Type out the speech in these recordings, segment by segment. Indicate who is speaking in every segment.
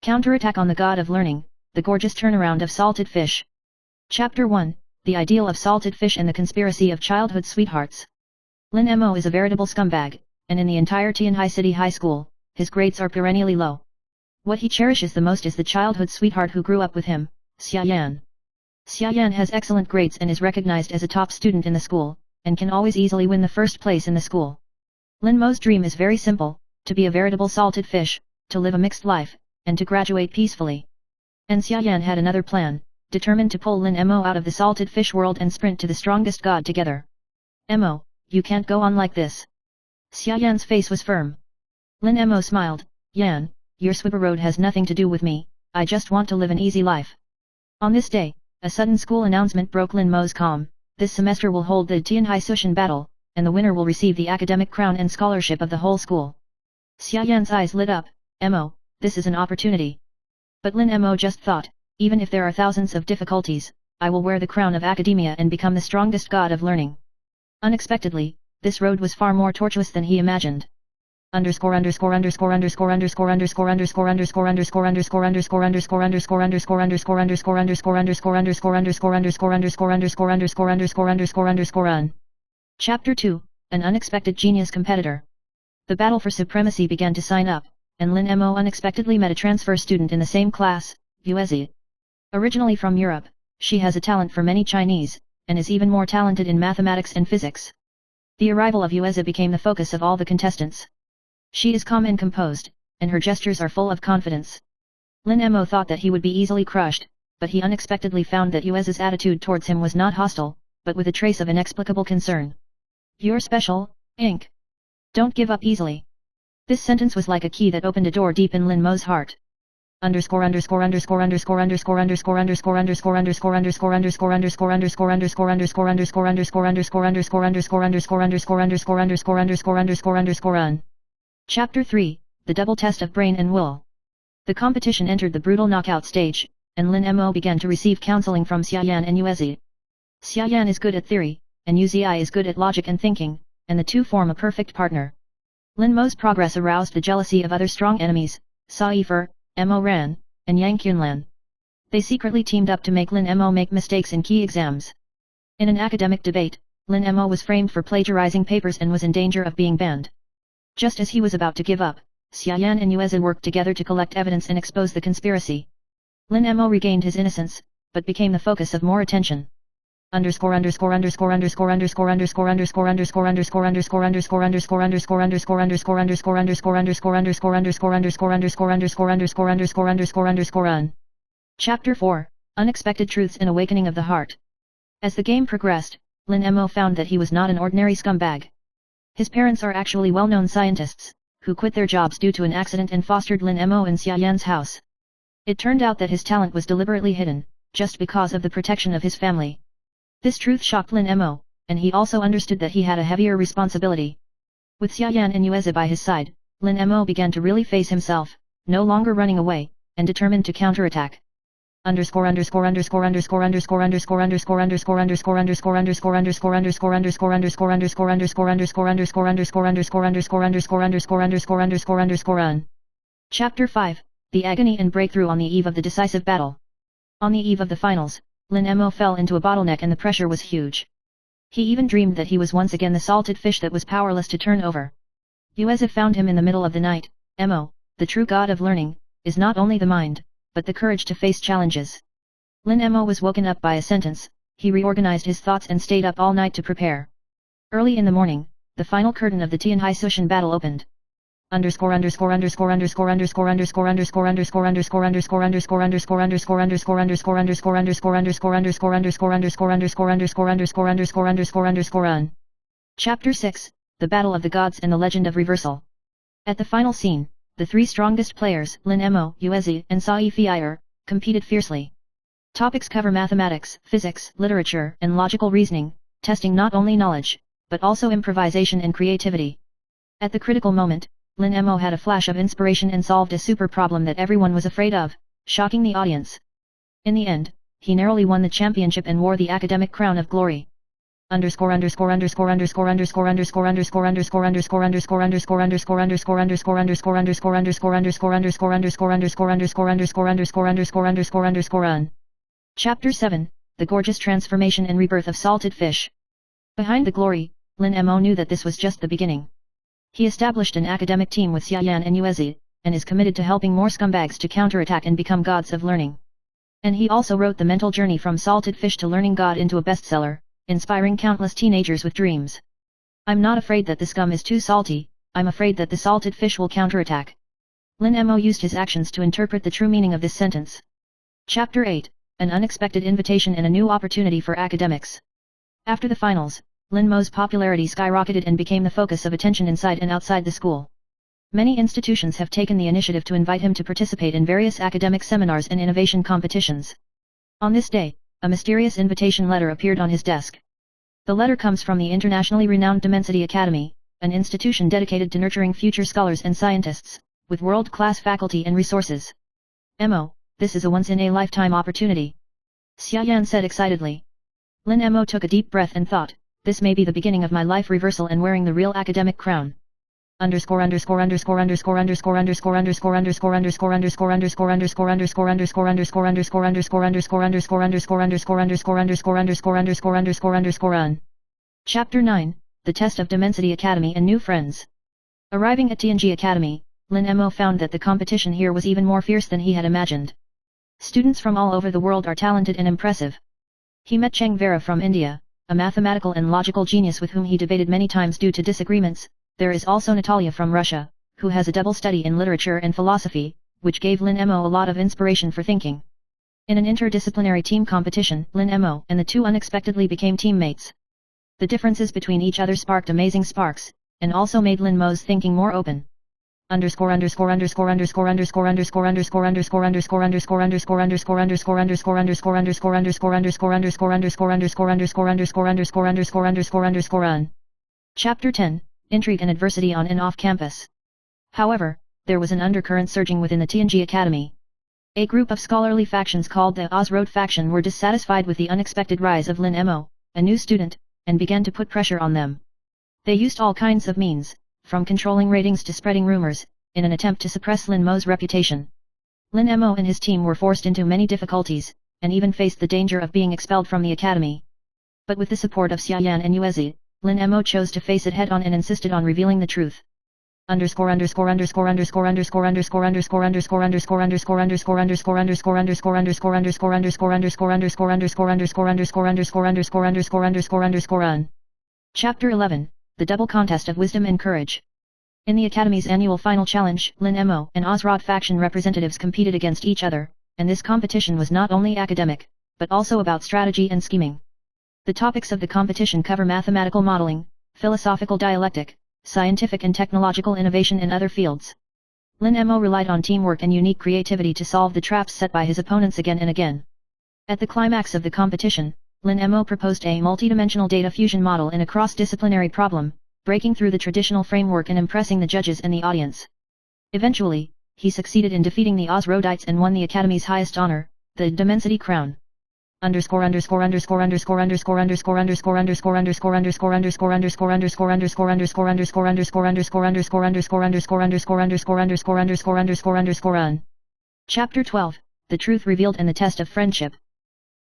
Speaker 1: Counterattack on the God of Learning, the gorgeous turnaround of salted fish. Chapter 1, the ideal of salted fish and the conspiracy of childhood sweethearts. Lin Mo is a veritable scumbag, and in the entire Tianhai City High School, his grades are perennially low. What he cherishes the most is the childhood sweetheart who grew up with him, Xia Yan. Xia Yan has excellent grades and is recognized as a top student in the school, and can always easily win the first place in the school. Lin Mo's dream is very simple, to be a veritable salted fish, to live a mixed life, and to graduate peacefully. And Xia Yan had another plan, determined to pull Lin Mo out of the salted fish world and sprint to the strongest god together. Mo, you can't go on like this. Xia Yan's face was firm. Lin Mo smiled, Yan, your Swibber Road has nothing to do with me, I just want to live an easy life. On this day, a sudden school announcement broke Lin Mo's calm. This semester will hold the Tianhai Sushin battle, and the winner will receive the academic crown and scholarship of the whole school. Xia Yan's eyes lit up, Mo, this is an opportunity. But Lin Mo just thought, even if there are thousands of difficulties, I will wear the crown of academia and become the strongest god of learning. Unexpectedly, this road was far more tortuous than he imagined. Chapter 2, an unexpected genius competitor. The battle for supremacy began to sign up, and Lin Mo unexpectedly met a transfer student in the same class, Yuezi. Originally from Europe, she has a talent for many Chinese, and is even more talented in mathematics and physics. The arrival of Yuezi became the focus of all the contestants. She is calm and composed, and her gestures are full of confidence. Lin Mo thought that he would be easily crushed, but he unexpectedly found that Yuezi's attitude towards him was not hostile, but with a trace of inexplicable concern. You're special, Ink. Don't give up easily. This sentence was like a key that opened a door deep in Lin Mo's heart. Chapter 3, the double test of brain and will. The competition entered the brutal knockout stage, and Lin Mo began to receive counseling from Xia Yan and Yuezi. Xia Yan is good at theory, and Yuezi is good at logic and thinking, and the two form a perfect partner. Lin Mo's progress aroused the jealousy of other strong enemies, Sa Yifer, Mo Ran, and Yang Qunlan. They secretly teamed up to make Lin Mo make mistakes in key exams. In an academic debate, Lin Mo was framed for plagiarizing papers and was in danger of being banned. Just as he was about to give up, Xia Yan and Yuezi worked together to collect evidence and expose the conspiracy. Lin Mo regained his innocence, but became the focus of more attention. Chapter 4, Unexpected Truths and Awakening of the Heart. As the game progressed, Lin Mo found that he was not an ordinary scumbag. His parents are actually well-known scientists, who quit their jobs due to an accident and fostered Lin Mo in Xia Yan's house. It turned out that his talent was deliberately hidden, just because of the protection of his family. This truth shocked Lin Mo, and he also understood that he had a heavier responsibility. With Xia Yan and Yuezi by his side, Lin Mo began to really face himself, no longer running away, and determined to counterattack. Chapter 5, the agony and breakthrough on the eve of the decisive battle. On the eve of the finals, Lin Mo fell into a bottleneck and the pressure was huge. He even dreamed that he was once again the salted fish that was powerless to turn over. Yuezi found him in the middle of the night. Mo, the true god of learning, is not only the mind, but the courage to face challenges. Lin Mo was woken up by a sentence. He reorganized his thoughts and stayed up all night to prepare. Early in the morning, the final curtain of the Tianhai Sushin battle opened. Chapter 6, the Battle of the Gods and the Legend of Reversal. At the final scene, the three strongest players, Lin Mo, Yuezi, and Sa Yifer, competed fiercely. Topics cover mathematics, physics, literature, and logical reasoning, testing not only knowledge, but also improvisation and creativity. At the critical moment, Lin Mo had a flash of inspiration and solved a super problem that everyone was afraid of, shocking the audience. In the end, he narrowly won the championship and wore the academic crown of glory. Chapter 7, The Gorgeous Transformation and Rebirth of Salted Fish. Behind the glory, Lin Mo knew that this was just the beginning. He established an academic team with Xiaoyan and Yuezi, and is committed to helping more scumbags to counterattack and become gods of learning. And he also wrote the mental journey from salted fish to learning God into a bestseller, inspiring countless teenagers with dreams. I'm not afraid that the scum is too salty, I'm afraid that the salted fish will counterattack. Lin Mo used his actions to interpret the true meaning of this sentence. Chapter 8, An Unexpected Invitation and a New Opportunity for Academics. After the finals, Lin Mo's popularity skyrocketed and became the focus of attention inside and outside the school. Many institutions have taken the initiative to invite him to participate in various academic seminars and innovation competitions. On this day, a mysterious invitation letter appeared on his desk. The letter comes from the internationally renowned Dimensity Academy, an institution dedicated to nurturing future scholars and scientists, with world-class faculty and resources. Mo, this is a once-in-a-lifetime opportunity. Xiaoyan said excitedly. Lin Mo took a deep breath and thought, this may be the beginning of my life reversal and wearing the real academic crown. Chapter 9, The Test of Dimensity Academy and New Friends. Arriving at TNG Academy, Lin Mo found that the competition here was even more fierce than he had imagined. Students from all over the world are talented and impressive. He met Cheng Vera from India, a mathematical and logical genius with whom he debated many times due to disagreements. There is also Natalia from Russia, who has a double study in literature and philosophy, which gave Lin Mo a lot of inspiration for thinking. In an interdisciplinary team competition, Lin Mo and the two unexpectedly became teammates. The differences between each other sparked amazing sparks, and also made Lin Mo's thinking more open. Chapter 10, Intrigue and Adversity on and off campus. However, there was an undercurrent surging within the TNG Academy. A group of scholarly factions called the Oz Road faction were dissatisfied with the unexpected rise of Lin Mo, a new student, and began to put pressure on them. They used all kinds of means, from controlling ratings to spreading rumors, in an attempt to suppress Lin Mo's reputation. Lin Mo and his team were forced into many difficulties, and even faced the danger of being expelled from the academy. But with the support of Xiaoyan and Yuezi, Lin Mo chose to face it head-on and insisted on revealing the truth. Chapter 11, The Double Contest of Wisdom and Courage. In the Academy's annual final challenge, Lin Mo and Ozrod faction representatives competed against each other, and this competition was not only academic, but also about strategy and scheming. The topics of the competition cover mathematical modeling, philosophical dialectic, scientific and technological innovation and other fields. Lin Mo relied on teamwork and unique creativity to solve the traps set by his opponents again and again. At the climax of the competition, Lin Mo proposed a multidimensional data fusion model in a cross-disciplinary problem, breaking through the traditional framework and impressing the judges and the audience. Eventually, he succeeded in defeating the Ozrodites and won the Academy's highest honor, the Dimensity Crown. Chapter 12, The Truth Revealed and the Test of Friendship.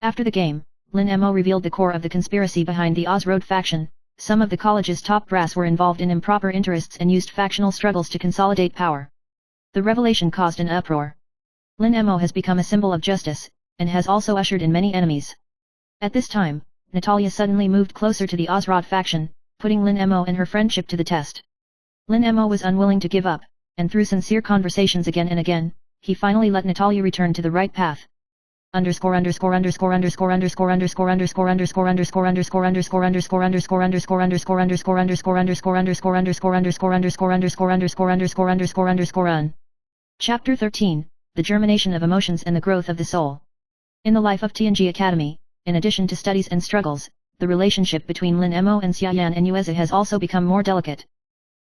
Speaker 1: After the game, Lin Mo revealed the core of the conspiracy behind the Ozrod faction. Some of the college's top brass were involved in improper interests and used factional struggles to consolidate power. The revelation caused an uproar. Lin Mo has become a symbol of justice, and has also ushered in many enemies. At this time, Natalia suddenly moved closer to the Ozrod faction, putting Lin Mo and her friendship to the test. Lin Mo was unwilling to give up, and through sincere conversations again and again, he finally let Natalia return to the right path. Chapter 13, The Germination of Emotions and the Growth of the Soul. In the life of TNG Academy, in addition to studies and struggles, the relationship between Lin Mo and Xiaoyan and Yuezi has also become more delicate.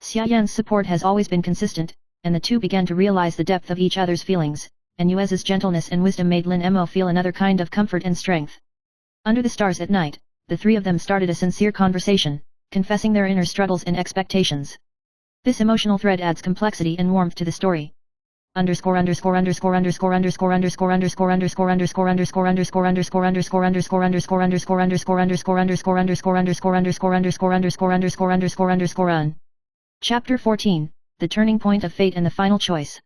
Speaker 1: Xiaoyan's support has always been consistent, and the two began to realize the depth of each other's feelings, and Yuezi's gentleness and wisdom made Lin Mo feel another kind of comfort and strength. Under the stars at night, the three of them started a sincere conversation, confessing their inner struggles and expectations. This emotional thread adds complexity and warmth to the story. Chapter 14, The Turning Point of Fate and the Final Choice.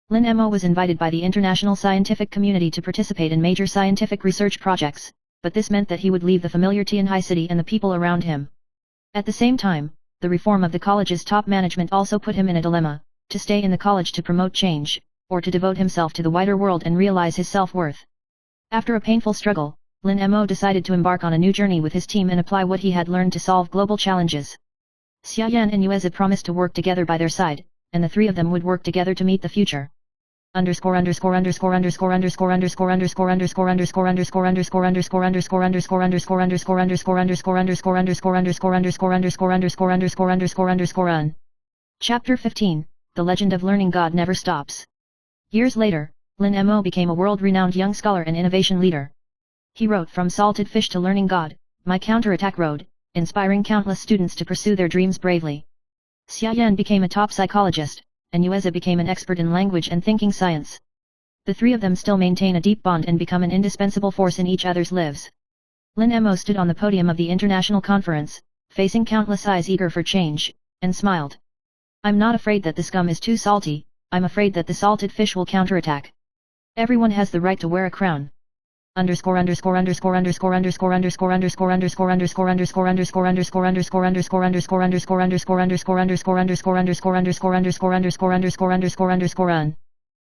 Speaker 1: Lin Mo was invited by the international scientific community to participate in major scientific research projects, but this meant that he would leave the familiar Tianhai city and the people around him. At the same time, the reform of the college's top management also put him in a dilemma, to stay in the college to promote change, or to devote himself to the wider world and realize his self-worth. After a painful struggle, Lin Mo decided to embark on a new journey with his team and apply what he had learned to solve global challenges. Xiaoyan and Yueze promised to work together by their side, and the three of them would work together to meet the future. Chapter 15, The Legend of Learning God Never Stops. Years later, Lin Mo became a world-renowned young scholar and innovation leader. He wrote From Salted Fish to Learning God, My Counterattack Road, inspiring countless students to pursue their dreams bravely. Xiaoyan became a top psychologist, and Yueze became an expert in language and thinking science. The three of them still maintain a deep bond and become an indispensable force in each other's lives. Lin Mo stood on the podium of the international conference, facing countless eyes eager for change, and smiled. I'm not afraid that the scum is too salty, I'm afraid that the salted fish will counterattack. Everyone has the right to wear a crown.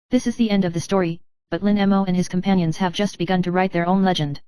Speaker 1: This is the end of the story, but Lin Mo and his companions have just begun to write their own legend.